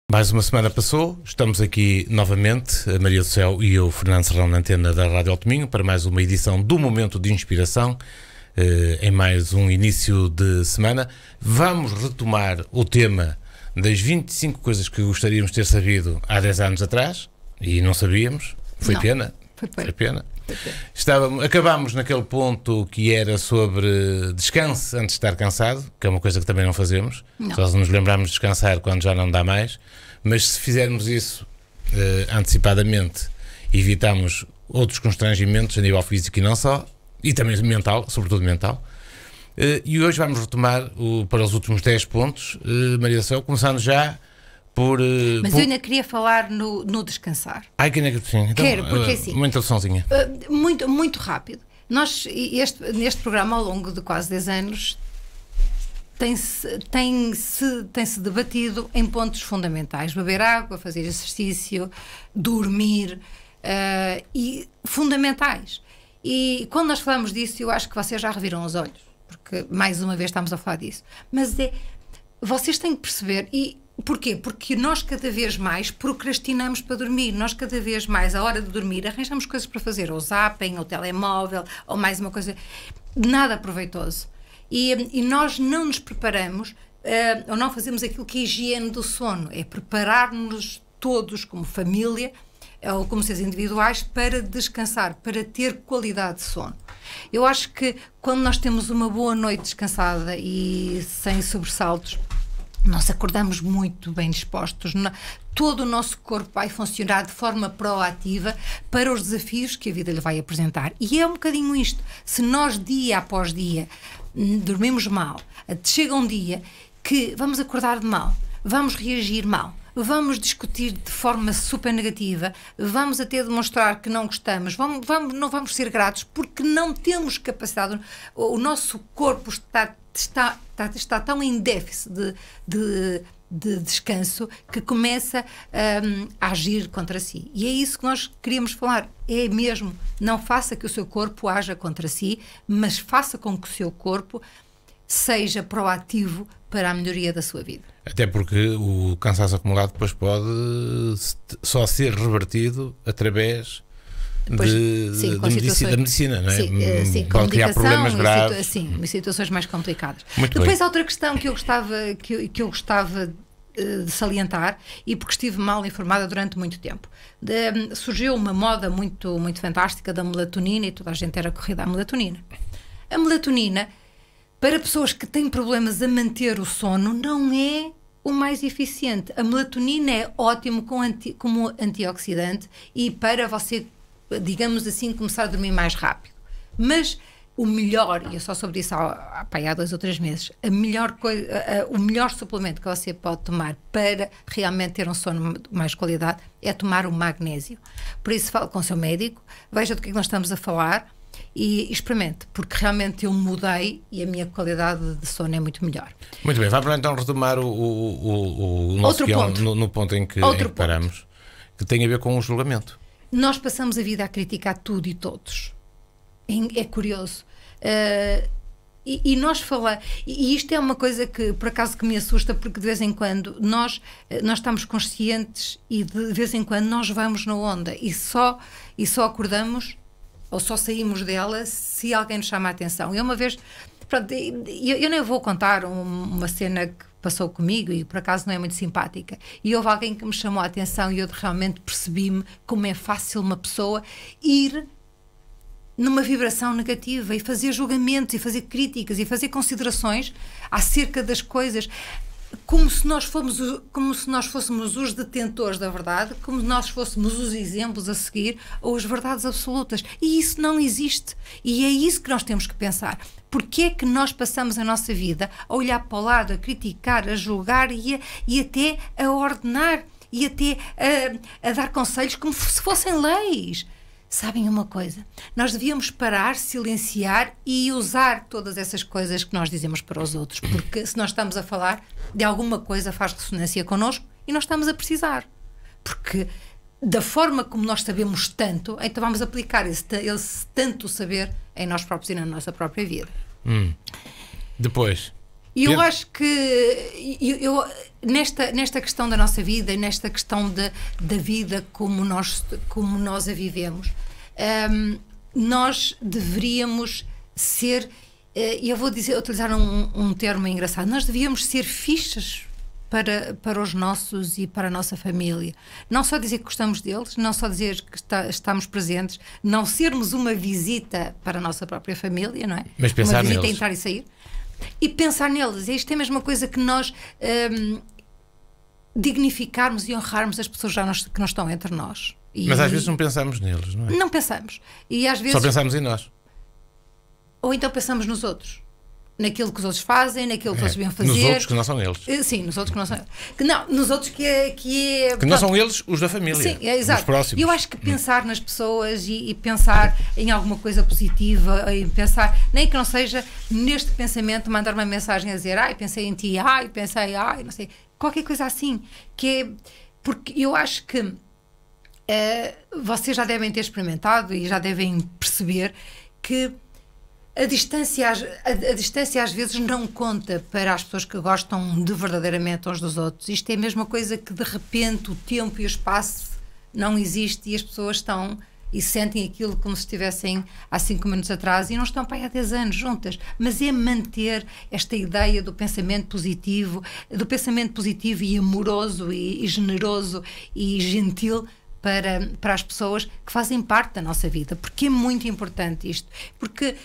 Mais uma semana passou, estamos aqui novamente, a Maria do Céu e eu, Fernando Serrão, na antena da Rádio Alto Minho, para mais uma edição do Momento de Inspiração, em mais um início de semana. Vamos retomar o tema das 25 coisas que gostaríamos de ter sabido há 10 anos atrás, e não sabíamos, foi pena. Foi pena. Acabámos naquele ponto que era sobre descanso antes de estar cansado, que é uma coisa que também não fazemos. Só nos lembramos de descansar quando já não dá mais. Mas se fizermos isso antecipadamente, evitamos outros constrangimentos a nível físico e não só, e também mental, sobretudo mental. E hoje vamos retomar para os últimos 10 pontos, Maria do Céu, começando já por... Mas eu ainda queria falar no descansar. Ai, que sim. Então, quero, porque assim... Uma introduçãozinha. Muito rápido. Neste programa, ao longo de quase 10 anos, tem-se debatido em pontos fundamentais. Beber água, fazer exercício, dormir, e fundamentais. E quando nós falamos disso, eu acho que vocês já reviram os olhos, porque mais uma vez estamos a falar disso. Mas vocês têm que perceber... Porquê? Porque nós cada vez mais procrastinamos para dormir. Nós cada vez mais, à hora de dormir, arranjamos coisas para fazer, ou zapping, ou telemóvel, ou mais uma coisa, nada proveitoso. E nós não nos preparamos, ou não fazemos aquilo que é a higiene do sono, é preparar-nos todos como família, ou como seres individuais, para descansar, para ter qualidade de sono. Eu acho que quando nós temos uma boa noite descansada e sem sobressaltos, nós acordamos muito bem dispostos, todo o nosso corpo vai funcionar de forma proativa para os desafios que a vida lhe vai apresentar. E é um bocadinho isto, se nós dia após dia dormimos mal, chega um dia que vamos acordar de mal, vamos reagir mal, vamos discutir de forma super negativa, vamos até demonstrar que não gostamos, não vamos ser gratos porque não temos capacidade, o nosso corpo está tão em déficit de descanso que começa a agir contra si. E é isso que nós queríamos falar. É mesmo, não faça que o seu corpo haja contra si, mas faça com que o seu corpo seja proativo para a melhoria da sua vida. Até porque o cansaço acumulado depois pode só ser revertido através da medicina, não é? Sim, pode criar problemas graves. Sim, situações mais complicadas. Muito Depois, bem. outra questão que eu gostava de salientar, e porque estive mal informada durante muito tempo, surgiu uma moda muito, muito fantástica da melatonina, e toda a gente era corrida à melatonina. A melatonina, para pessoas que têm problemas a manter o sono, não é o mais eficiente. A melatonina é ótimo como antioxidante e para você, digamos assim, começar a dormir mais rápido. Mas o melhor, e eu só soube disso há 2 ou 3 meses, o melhor suplemento que você pode tomar para realmente ter um sono de mais qualidade é tomar o magnésio. Por isso, fale com o seu médico, veja do que é que nós estamos a falar e experimente, porque realmente eu mudei e a minha qualidade de sono é muito melhor. Muito bem, vamos então retomar o nosso guião no ponto em que paramos, que tem a ver com o julgamento. Nós passamos a vida a criticar tudo e todos. É curioso. E nós falamos... E isto é uma coisa que, por acaso, que me assusta, porque de vez em quando nós estamos conscientes e de vez em quando nós vamos na onda e só acordamos ou só saímos dela se alguém nos chama a atenção. E uma vez... Pronto, eu nem vou contar uma cena que passou comigo e por acaso não é muito simpática. E houve alguém que me chamou a atenção e eu realmente percebi-me como é fácil uma pessoa ir numa vibração negativa e fazer julgamentos e fazer críticas e fazer considerações acerca das coisas, como se nós fôssemos os detentores da verdade, como se nós fôssemos os exemplos a seguir ou as verdades absolutas. E isso não existe. E é isso que nós temos que pensar. Porque é que nós passamos a nossa vida a olhar para o lado, a criticar, a julgar e até a ordenar e até a dar conselhos como se fossem leis? Sabem uma coisa? Nós devíamos parar, silenciar e usar todas essas coisas que nós dizemos para os outros, porque se nós estamos a falar de alguma coisa faz ressonância connosco e nós estamos a precisar. Porque da forma como nós sabemos tanto, então vamos aplicar esse tanto saber em nós próprios e na nossa própria vida. Depois... E eu acho que nesta questão da nossa vida, nesta questão da vida como nós a vivemos, nós deveríamos ser, e eu vou utilizar um termo engraçado, nós devíamos ser fichas para os nossos e para a nossa família. Não só dizer que gostamos deles, não só dizer que estamos presentes, não sermos uma visita para a nossa própria família, não é? Mas pensar uma visita neles. Entrar e sair. E pensar neles. Isto é a mesma coisa que nós dignificarmos e honrarmos as pessoas que não estão entre nós. Mas às vezes não pensamos neles, não é? Não pensamos. E às vezes, só pensamos em nós. Ou então pensamos nos outros. Naquilo que os outros fazem, naquilo que eles deviam fazer. Nos outros que não são eles. Sim, nos outros que não são eles. Não, nos outros que não são eles, os da família. Sim, é exato. Os próximos. Eu acho que pensar nas pessoas e pensar em alguma coisa positiva, e pensar, nem que não seja neste pensamento, mandar uma mensagem a dizer, pensei em ti, pensei, não sei, qualquer coisa assim, que é, porque eu acho que vocês já devem ter experimentado e já devem perceber que a distância às vezes não conta para as pessoas que gostam de verdadeiramente uns dos outros. Isto é a mesma coisa que de repente o tempo e o espaço não existe e as pessoas estão e sentem aquilo como se estivessem há 5 minutos atrás e não estão para aí há 10 anos juntas. Mas é manter esta ideia do pensamento positivo e amoroso e generoso e gentil para as pessoas que fazem parte da nossa vida, porque é muito importante isto, porque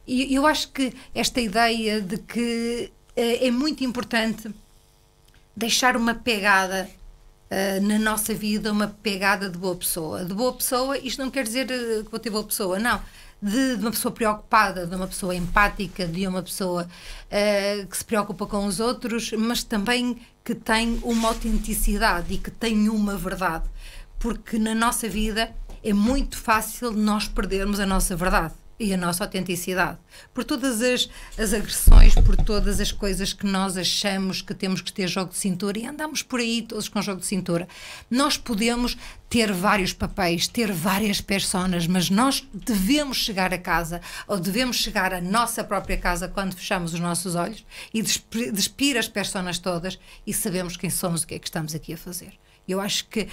eu acho que esta ideia de que é muito importante deixar uma pegada na nossa vida, uma pegada de boa pessoa, isto não quer dizer que vou ter boa pessoa, não, de uma pessoa preocupada, de uma pessoa empática, de uma pessoa que se preocupa com os outros, mas também que tem uma autenticidade e que tem uma verdade, porque na nossa vida é muito fácil nós perdermos a nossa verdade e a nossa autenticidade, por todas as agressões, por todas as coisas que nós achamos que temos que ter jogo de cintura e andamos por aí todos com jogo de cintura. Nós podemos ter vários papéis, ter várias personas, mas nós devemos chegar a casa ou devemos chegar à nossa própria casa quando fechamos os nossos olhos e despir as personas todas e sabemos quem somos e o que é que estamos aqui a fazer. Eu acho que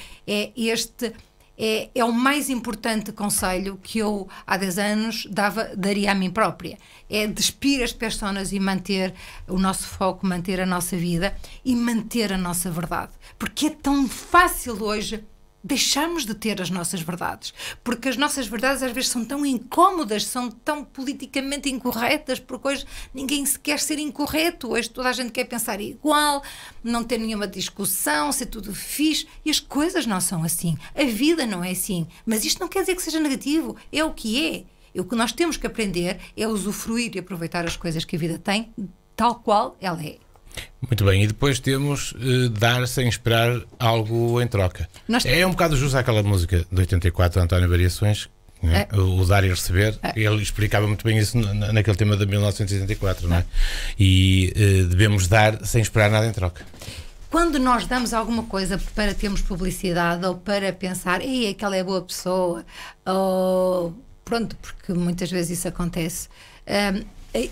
é o mais importante conselho que eu há 10 anos daria a mim própria, é despir as personas e manter o nosso foco, manter a nossa vida e manter a nossa verdade, porque é tão fácil hoje deixarmos de ter as nossas verdades, porque as nossas verdades às vezes são tão incómodas, são tão politicamente incorretas, porque hoje ninguém se quer ser incorreto, hoje toda a gente quer pensar igual, não ter nenhuma discussão, ser tudo fixe, e as coisas não são assim, a vida não é assim, mas isto não quer dizer que seja negativo, é o que é. E o que nós temos que aprender é usufruir e aproveitar as coisas que a vida tem, tal qual ela é. Muito bem, e depois temos dar sem esperar algo em troca. É um bocado justo aquela música de 84, António Variações, né? O dar e receber. Ele explicava muito bem isso naquele tema de 1984, não é? E devemos dar sem esperar nada em troca. Quando nós damos alguma coisa para termos publicidade ou para pensar, ei, aquela é boa pessoa, ou pronto, porque muitas vezes isso acontece,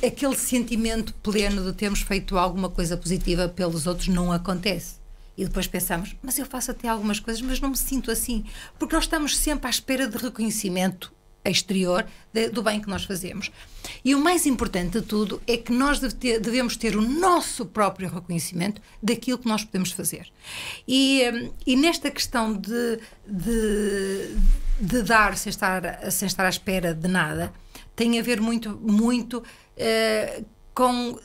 aquele sentimento pleno de termos feito alguma coisa positiva pelos outros não acontece. E depois pensamos, mas eu faço até algumas coisas, mas não me sinto assim. Porque nós estamos sempre à espera de reconhecimento exterior do bem que nós fazemos. E o mais importante de tudo é que nós devemos ter o nosso próprio reconhecimento daquilo que nós podemos fazer. E nesta questão de dar sem estar à espera de nada, tem a ver muito com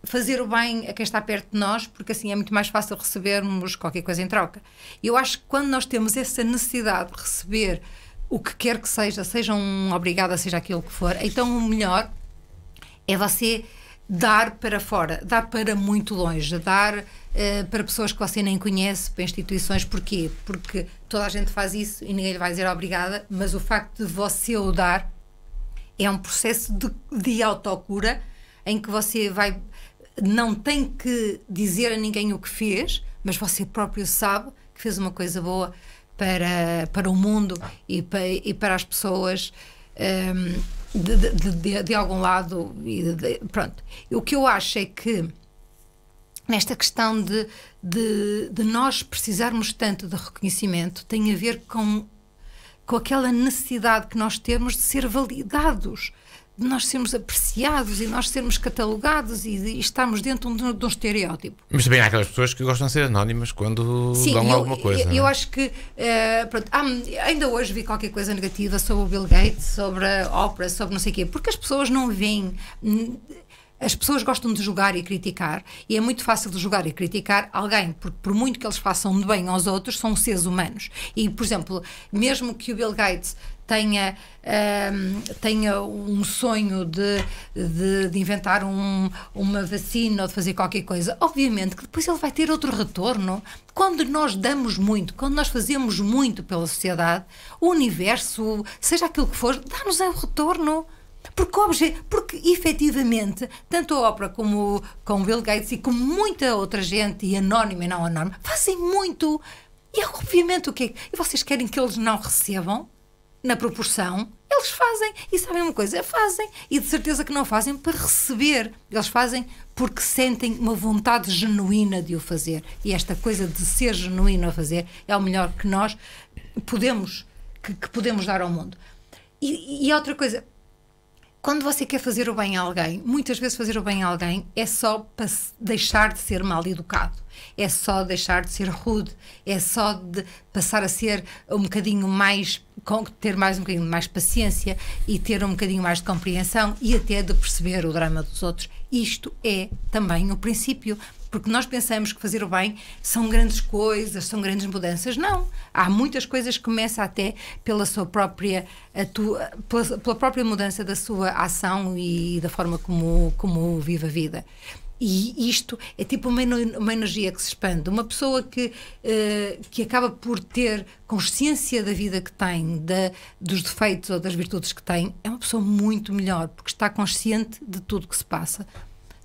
fazer o bem a quem está perto de nós, porque assim é muito mais fácil recebermos qualquer coisa em troca. Eu acho que quando nós temos essa necessidade de receber o que quer que seja um obrigada, seja aquilo que for, então o melhor é você dar para fora, dar para muito longe, dar para pessoas que você nem conhece, para instituições. Porquê? Porque toda a gente faz isso e ninguém lhe vai dizer obrigada, mas o facto de você o dar é um processo de autocura em que você não tem que dizer a ninguém o que fez, mas você próprio sabe que fez uma coisa boa para o mundo e para as pessoas. de algum lado. Pronto. O que eu acho é que nesta questão de nós precisarmos tanto de reconhecimento tem a ver com aquela necessidade que nós temos de ser validados, de nós sermos apreciados e nós sermos catalogados e estarmos dentro de um estereótipo. Mas também há aquelas pessoas que gostam de ser anónimas quando dão alguma coisa. Eu acho que pronto, ainda hoje vi qualquer coisa negativa sobre o Bill Gates, sobre a Oprah, sobre não sei o quê, porque as pessoas não veem. As pessoas gostam de julgar e criticar, e é muito fácil de julgar e criticar alguém, porque por muito que eles façam de bem aos outros, são seres humanos. E, por exemplo, mesmo que o Bill Gates tenha um sonho de inventar uma vacina ou de fazer qualquer coisa, obviamente que depois ele vai ter outro retorno. Quando nós damos muito, quando nós fazemos muito pela sociedade, o universo, seja aquilo que for, dá-nos um retorno. Porque efetivamente, tanto a Oprah como o Bill Gates e como muita outra gente, e anónima e não anónima, fazem muito. E obviamente o que é? E vocês querem que eles não recebam na proporção? Eles fazem. E sabem uma coisa? Fazem. E de certeza que não fazem para receber. Eles fazem porque sentem uma vontade genuína de o fazer. E esta coisa de ser genuíno a fazer é o melhor que nós podemos dar ao mundo. E outra coisa... Quando você quer fazer o bem a alguém, muitas vezes fazer o bem a alguém é só para deixar de ser mal educado, é só deixar de ser rude, é só de passar a ser um bocadinho mais, ter mais um bocadinho mais paciência e ter um bocadinho mais de compreensão e até de perceber o drama dos outros. Isto é também o princípio, porque nós pensamos que fazer o bem são grandes coisas, são grandes mudanças. Não. Há muitas coisas que começam até pela sua própria, pela própria mudança da sua ação e da forma como vive a vida. E isto é tipo uma energia que se expande. Uma pessoa que acaba por ter consciência da vida que tem, dos defeitos ou das virtudes que tem, é uma pessoa muito melhor, porque está consciente de tudo que se passa,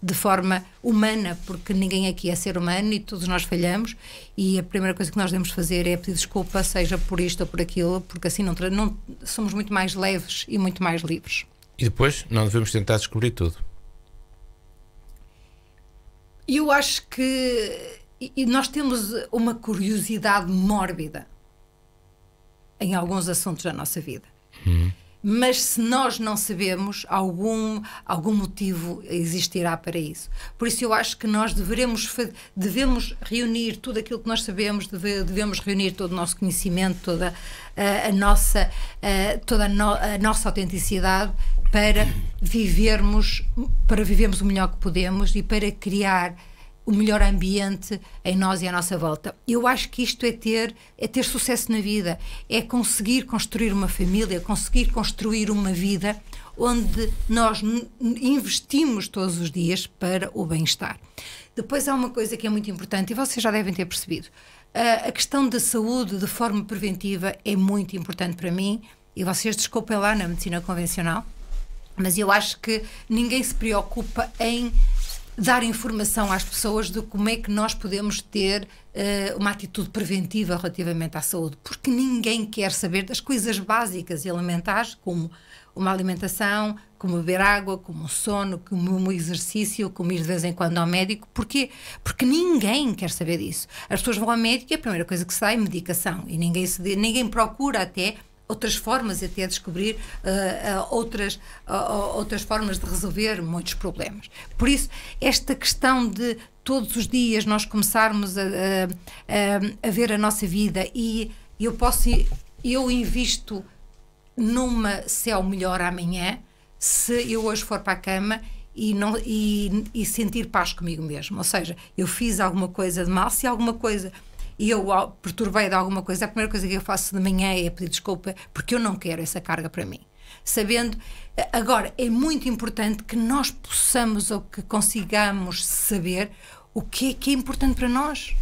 de forma humana, porque ninguém aqui é ser humano e todos nós falhamos, e a primeira coisa que nós devemos fazer é pedir desculpa, seja por isto ou por aquilo, porque assim não somos muito mais leves e muito mais livres. E depois não devemos tentar descobrir tudo. Eu acho que nós temos uma curiosidade mórbida em alguns assuntos da nossa vida. Mas se nós não sabemos, algum motivo existirá para isso. Por isso eu acho que nós devemos reunir tudo aquilo que nós sabemos, devemos reunir todo o nosso conhecimento, toda a nossa autenticidade para vivermos o melhor que podemos e para criar o melhor ambiente em nós e à nossa volta. Eu acho que isto é ter sucesso na vida, é conseguir construir uma família, conseguir construir uma vida onde nós investimos todos os dias para o bem-estar. Depois há uma coisa que é muito importante e vocês já devem ter percebido. A questão da saúde de forma preventiva é muito importante para mim e vocês desculpem lá na medicina convencional, mas eu acho que ninguém se preocupa em dar informação às pessoas de como é que nós podemos ter uma atitude preventiva relativamente à saúde, porque ninguém quer saber das coisas básicas e elementares, como uma alimentação, como beber água, como o sono, como o exercício, como ir de vez em quando ao médico. Porquê? Porque ninguém quer saber disso. As pessoas vão ao médico e a primeira coisa que se dá é medicação, e ninguém procura até outras formas, até descobrir outras formas de resolver muitos problemas. Por isso, esta questão de todos os dias nós começarmos a ver a nossa vida e eu invisto numa céu melhor amanhã se eu hoje for para a cama e sentir paz comigo mesmo. Ou seja, eu fiz alguma coisa de mal, se alguma coisa e eu perturbei de alguma coisa, a primeira coisa que eu faço de manhã é pedir desculpa, porque eu não quero essa carga para mim. Sabendo, agora, é muito importante que nós possamos ou que consigamos saber o que é importante para nós.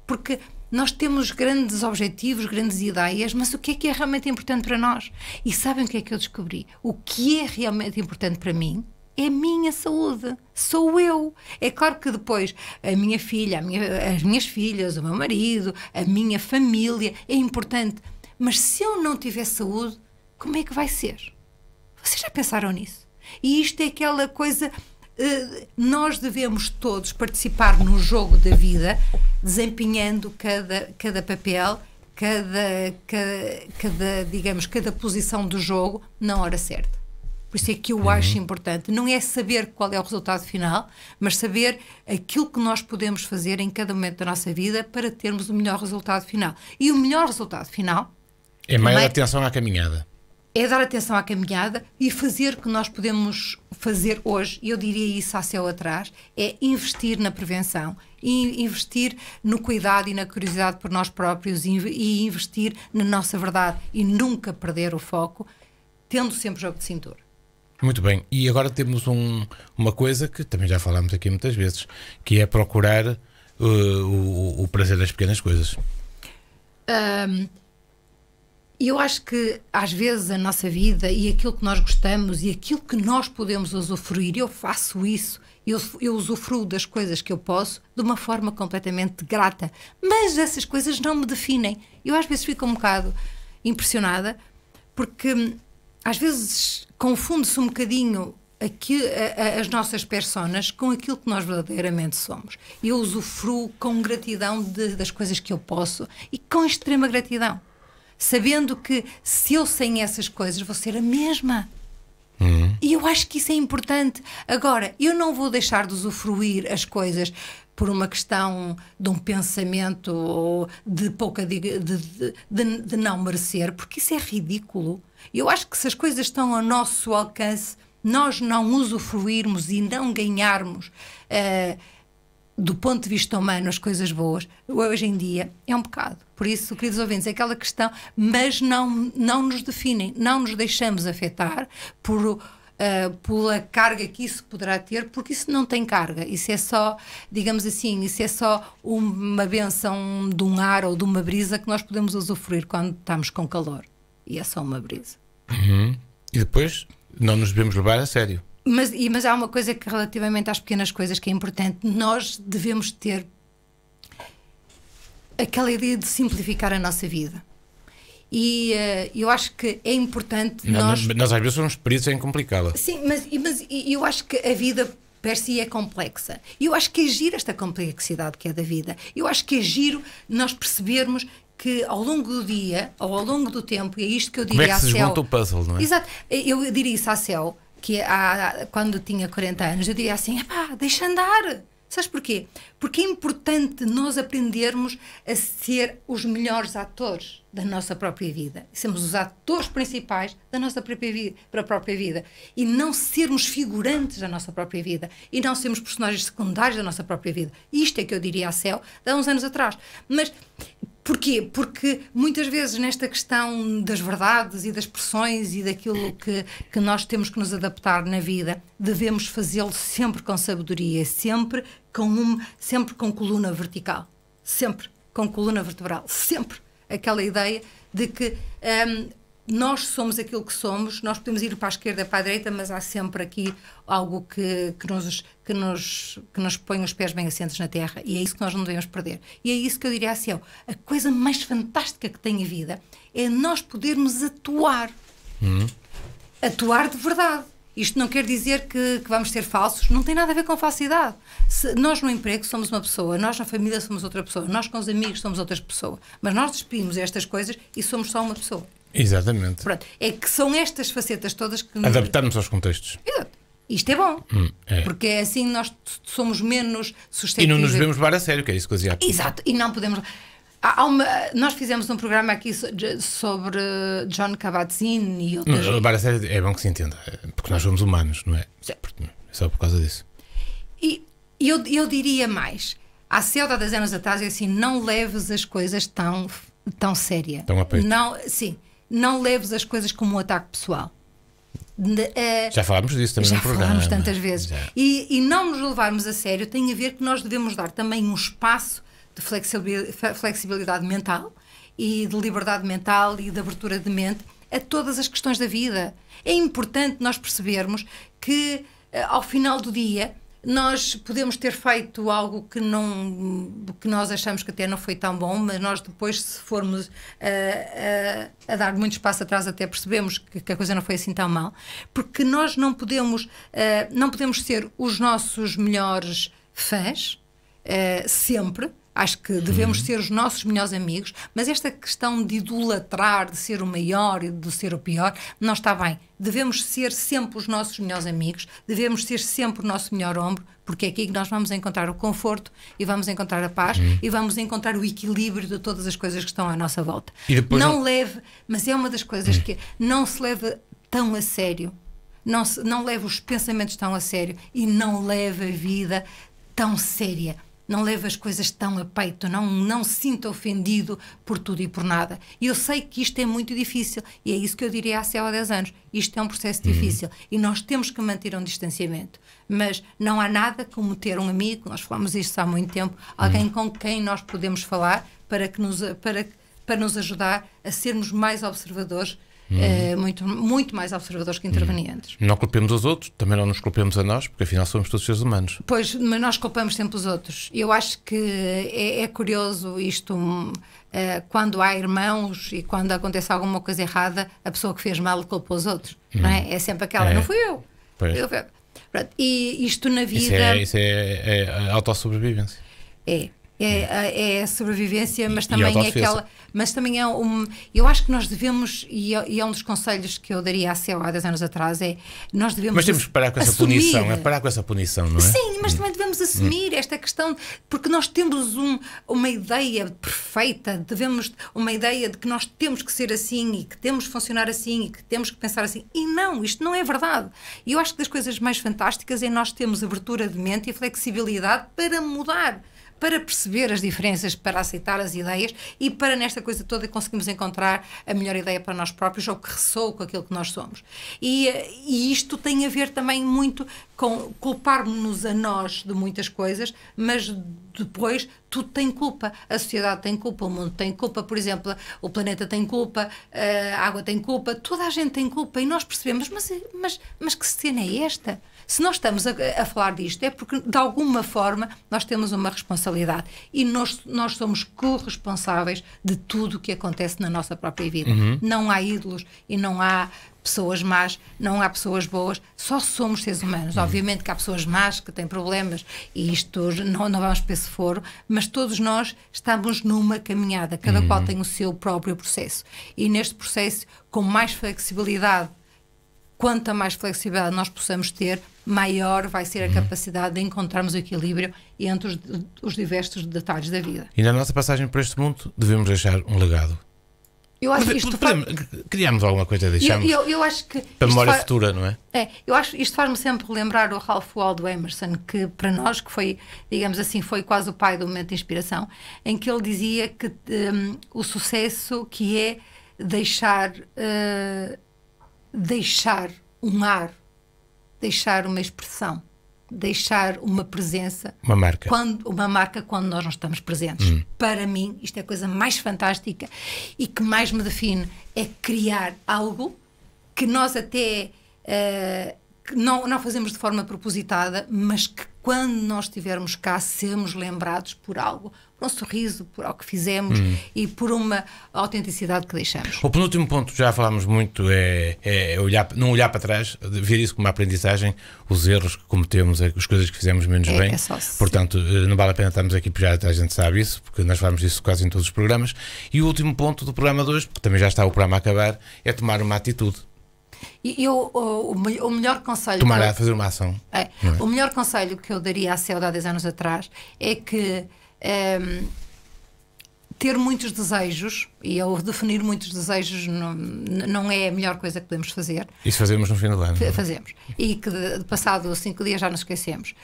Porque nós temos grandes objetivos, grandes ideias, mas o que é realmente importante para nós? E sabem o que é que eu descobri? O que é realmente importante para mim é a minha saúde, sou eu. É claro que depois a minha filha, as minhas filhas, o meu marido, a minha família é importante, mas se eu não tiver saúde, como é que vai ser? Vocês já pensaram nisso? E isto é aquela coisa, nós devemos todos participar no jogo da vida, desempenhando cada papel, digamos, cada posição do jogo na hora certa. Por isso é que eu acho importante, não é saber qual é o resultado final, mas saber aquilo que nós podemos fazer em cada momento da nossa vida para termos o melhor resultado final. E o melhor resultado final é maior atenção à caminhada. É dar atenção à caminhada e fazer o que nós podemos fazer hoje, e eu diria isso há céu atrás, é investir na prevenção, e investir no cuidado e na curiosidade por nós próprios, e investir na nossa verdade e nunca perder o foco, tendo sempre jogo de cintura. Muito bem, e agora temos uma coisa que também já falámos aqui muitas vezes, que é procurar o prazer das pequenas coisas. Eu acho que às vezes a nossa vida e aquilo que nós gostamos e aquilo que nós podemos usufruir, eu faço isso, eu usufruo das coisas que eu posso de uma forma completamente grata, mas essas coisas não me definem. Eu às vezes fico um bocado impressionada porque às vezes confunde-se um bocadinho as nossas personas com aquilo que nós verdadeiramente somos. Eu usufruo com gratidão das coisas que eu posso e com extrema gratidão, sabendo que se eu sem essas coisas vou ser a mesma. E eu acho que isso é importante. Agora, eu não vou deixar de usufruir as coisas por uma questão de um pensamento ou de não merecer, porque isso é ridículo. Eu acho que se as coisas estão ao nosso alcance, nós não usufruirmos e não ganharmos do ponto de vista humano as coisas boas, hoje em dia é um pecado. Por isso, queridos ouvintes, é aquela questão, mas não nos definem, não nos deixamos afetar pela carga que isso poderá ter, porque isso não tem carga, isso é só, digamos assim, isso é só uma benção de um ar ou de uma brisa que nós podemos usufruir quando estamos com calor, e é só uma brisa. E depois não nos devemos levar a sério. Mas há uma coisa que relativamente às pequenas coisas que é importante, nós devemos ter aquela ideia de simplificar a nossa vida. E eu acho que é importante nós às vezes somos peritos em complicá-la. Sim, mas eu acho que a vida per si é complexa. E eu acho que é giro esta complexidade que é da vida. Eu acho que é giro nós percebermos que ao longo do dia, ou ao longo do tempo, e é isto que eu diria à Céu... Como é que se desmonta o puzzle, não é? Exato. Eu diria isso à Céu, que quando tinha 40 anos, eu diria assim, deixa andar. Sabes porquê? Porque é importante nós aprendermos a ser os melhores atores da nossa própria vida. Sermos os atores principais da nossa própria vida. E não sermos figurantes da nossa própria vida. E não sermos personagens secundários da nossa própria vida. Isto é que eu diria à Céu há uns anos atrás. Mas... Porquê? Porque muitas vezes nesta questão das verdades e das pressões e daquilo que nós temos que nos adaptar na vida, devemos fazê-lo sempre com sabedoria, sempre com coluna vertical, sempre com coluna vertebral, sempre aquela ideia de que nós somos aquilo que somos, nós podemos ir para a esquerda, para a direita, mas há sempre aqui algo que nos põe os pés bem assentos na terra, e é isso que nós não devemos perder. E é isso que eu diria assim, a coisa mais fantástica que tem a vida é nós podermos atuar. Atuar de verdade. Isto não quer dizer que vamos ser falsos, não tem nada a ver com falsidade. Nós no emprego somos uma pessoa, nós na família somos outra pessoa, nós com os amigos somos outra pessoa, mas nós despedimos estas coisas e somos só uma pessoa. Exatamente. Pronto. É que são estas facetas todas que... Adaptarmos aos contextos. Exato. Isto é bom, porque é assim nós somos menos suscetíveis. E não nos devemos levar a sério, que é isso que eu dizia aqui. Exato, e não podemos... Nós fizemos um programa aqui sobre John Kabat-Zinn e outras... Levar a sério é bom que se entenda, porque nós somos humanos, não é? É só por causa disso. E eu diria mais, há 10 anos atrás, é assim, não leves as coisas tão séria. Tão a peito. Não leves as coisas como um ataque pessoal. Já falámos disso também no programa. Já falámos tantas vezes. E não nos levarmos a sério tem a ver que nós devemos dar também um espaço de flexibilidade mental e de liberdade mental e de abertura de mente a todas as questões da vida. É importante nós percebermos que ao final do dia nós podemos ter feito algo que nós achamos que até não foi tão bom, mas nós depois, se formos a dar muito espaço atrás, até percebemos que a coisa não foi assim tão mal, porque nós não podemos ser os nossos melhores fãs sempre. Acho que devemos ser os nossos melhores amigos, mas esta questão de idolatrar, de ser o maior e de ser o pior, não está bem. Devemos ser sempre os nossos melhores amigos, devemos ser sempre o nosso melhor ombro, porque é aqui que nós vamos encontrar o conforto e vamos encontrar a paz e vamos encontrar o equilíbrio de todas as coisas que estão à nossa volta. E depois mas é uma das coisas que não se leva tão a sério, não leva os pensamentos tão a sério e não leva a vida tão séria. Não leva as coisas tão a peito, não se sinta ofendido por tudo e por nada. E eu sei que isto é muito difícil, e é isso que eu diria à Céu há 10 anos. Isto é um processo difícil, e nós temos que manter um distanciamento. Mas não há nada como ter um amigo, nós falamos isto há muito tempo, alguém com quem nós podemos falar para nos ajudar a sermos mais observadores, muito mais observadores que intervenientes. Não culpemos os outros, também não nos culpemos a nós, porque afinal somos todos seres humanos. Pois, mas nós culpamos sempre os outros. Eu acho que é curioso isto, quando há irmãos e quando acontece alguma coisa errada, a pessoa que fez mal culpa os outros. Não é? É sempre aquela, não fui eu. E isto na vida... Isso é a autossobrevivência. É a sobrevivência, mas também é aquela. Mas também é eu acho que nós devemos, e é um dos conselhos que eu daria à Céu há 10 anos atrás, nós devemos. Mas temos que parar com essa punição, parar com essa punição, não é? Sim, mas também devemos assumir esta questão, porque nós temos uma ideia perfeita, uma ideia de que nós temos que ser assim e que temos que funcionar assim e que temos que pensar assim. E não, isto não é verdade. E eu acho que das coisas mais fantásticas é nós termos abertura de mente e flexibilidade para mudar, para perceber as diferenças, para aceitar as ideias e para nesta coisa toda conseguirmos encontrar a melhor ideia para nós próprios ou que ressoa com aquilo que nós somos. E isto tem a ver também muito com culparmos-nos a nós de muitas coisas, mas depois tudo tem culpa. A sociedade tem culpa, o mundo tem culpa, por exemplo, o planeta tem culpa, a água tem culpa, toda a gente tem culpa e nós percebemos, mas que cena é esta? Se nós estamos a falar disto é porque de alguma forma nós temos uma responsabilidade e nós somos corresponsáveis de tudo o que acontece na nossa própria vida. Não há ídolos e não há pessoas más, não há pessoas boas, só somos seres humanos. Obviamente que há pessoas más que têm problemas e isto não vamos para esse foro, mas todos nós estamos numa caminhada, cada qual tem o seu próprio processo e neste processo, com mais flexibilidade, quanto mais flexibilidade nós possamos ter, maior vai ser a capacidade de encontrarmos o equilíbrio entre os diversos detalhes da vida. E na nossa passagem por este mundo devemos deixar um legado. Eu acho que isto criamos alguma coisa, deixamos eu acho que para a memória futura, não é? Eu acho que isto faz-me sempre lembrar o Ralph Waldo Emerson, que para nós, que foi, digamos assim, foi quase o pai do momento de inspiração, em que ele dizia que o sucesso que é deixar um ar, deixar uma expressão, deixar uma presença, uma marca quando nós não estamos presentes. Para mim, isto é a coisa mais fantástica e que mais me define, é criar algo que nós até que não fazemos de forma propositada, mas que quando nós estivermos cá, sermos lembrados por algo, por um sorriso, por algo que fizemos e por uma autenticidade que deixamos. O penúltimo ponto, já falámos muito, é não olhar para trás, ver isso como uma aprendizagem, os erros que cometemos, as coisas que fizemos menos bem. Portanto, não vale a pena estarmos aqui, porque já a gente sabe isso, porque nós falamos disso quase em todos os programas. E o último ponto do programa de hoje, porque também já está o programa a acabar, é tomar uma atitude. O melhor conselho... Fazer uma ação. O melhor conselho que eu daria à Céu há 10 anos atrás é que ter muitos desejos, e eu definir muitos desejos não é a melhor coisa que podemos fazer. Isso fazemos no fim do ano. Fazemos. E que passado 5 dias já nos esquecemos.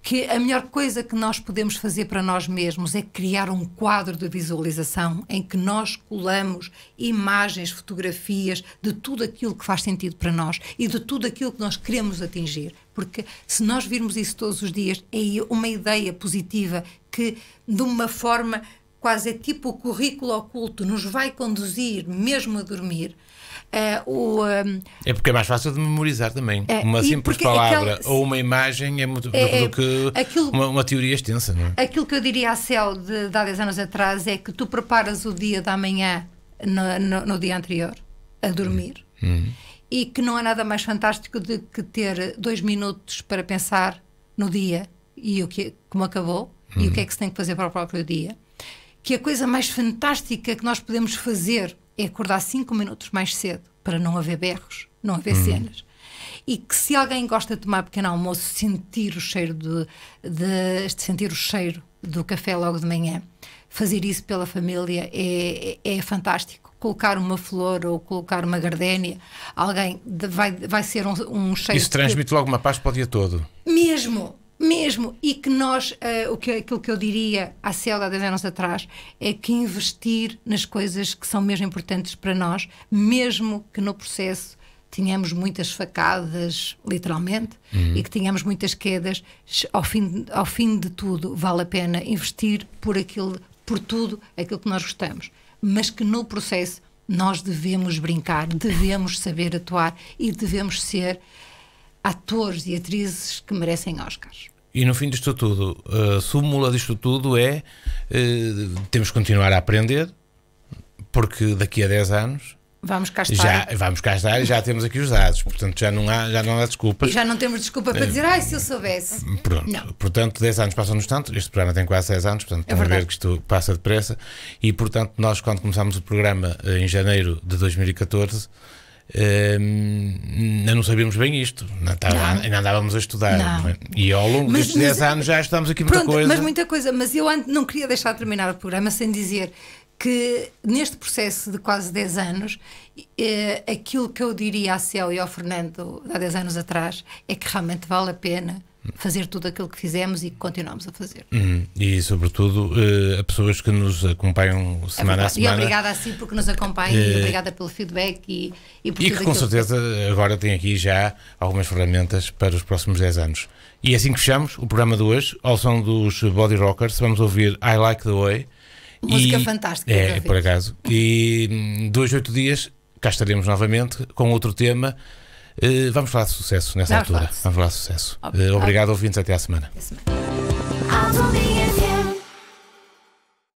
Que a melhor coisa que nós podemos fazer para nós mesmos é criar um quadro de visualização em que nós colamos imagens, fotografias de tudo aquilo que faz sentido para nós e de tudo aquilo que nós queremos atingir. Porque se nós virmos isso todos os dias, é uma ideia positiva que, de uma forma, quase é tipo o currículo oculto, nos vai conduzir mesmo a dormir. É porque é mais fácil de memorizar também. Uma simples palavra ou uma imagem é muito do que uma teoria extensa, não é? Aquilo que eu diria à Céu de há 10 anos atrás é que tu preparas o dia da manhã no dia anterior a dormir. E que não há nada mais fantástico do que ter 2 minutos para pensar no dia e como acabou e o que é que se tem que fazer para o próprio dia. Que a coisa mais fantástica que nós podemos fazer é acordar 5 minutos mais cedo para não haver berros, não haver cenas. E que se alguém gosta de tomar pequeno almoço, sentir o cheiro sentir o cheiro do café logo de manhã, fazer isso pela família é fantástico. Colocar uma flor ou colocar uma gardénia, alguém vai ser um cheiro. Isso transmite logo uma paz para o dia todo. Mesmo, e que nós, aquilo que eu diria à Céu há 10 anos atrás, é que investir nas coisas que são mesmo importantes para nós, mesmo que no processo tínhamos muitas facadas, literalmente, e que tínhamos muitas quedas, ao fim de tudo vale a pena investir por tudo aquilo que nós gostamos, mas que no processo nós devemos brincar, devemos saber atuar e devemos ser atores e atrizes que merecem Oscars. E no fim disto tudo, a súmula disto tudo é temos que continuar a aprender, porque daqui a 10 anos vamos cá estar e já temos aqui os dados, portanto já não há desculpas. E já não temos desculpa para dizer, se eu soubesse. Pronto. Não. Portanto, 10 anos passam-nos tanto, este programa tem quase 10 anos, portanto, estão a ver que isto passa depressa, e portanto nós, quando começámos o programa em janeiro de 2014, não sabíamos bem isto, ainda andávamos a estudar, não é? E ao longo destes 10 anos já estamos aqui muita coisa. Mas eu não queria deixar de terminar o programa sem dizer que neste processo de quase 10 anos, aquilo que eu diria à Céu e ao Fernando há 10 anos atrás é que realmente vale a pena fazer tudo aquilo que fizemos e que continuamos a fazer. E sobretudo a pessoas que nos acompanham semana a semana. E obrigada a si porque nos acompanham e obrigada pelo feedback e por tudo que com certeza agora tem aqui já algumas ferramentas para os próximos 10 anos. E assim que fechamos o programa de hoje, ao som dos Body Rockers, vamos ouvir I Like the Way. Música fantástica. Por acaso. E 2 a 8 dias cá estaremos novamente com outro tema. Vamos falar de sucesso nessa altura. Vamos falar de sucesso. Obrigado, ouvintes. Até à semana.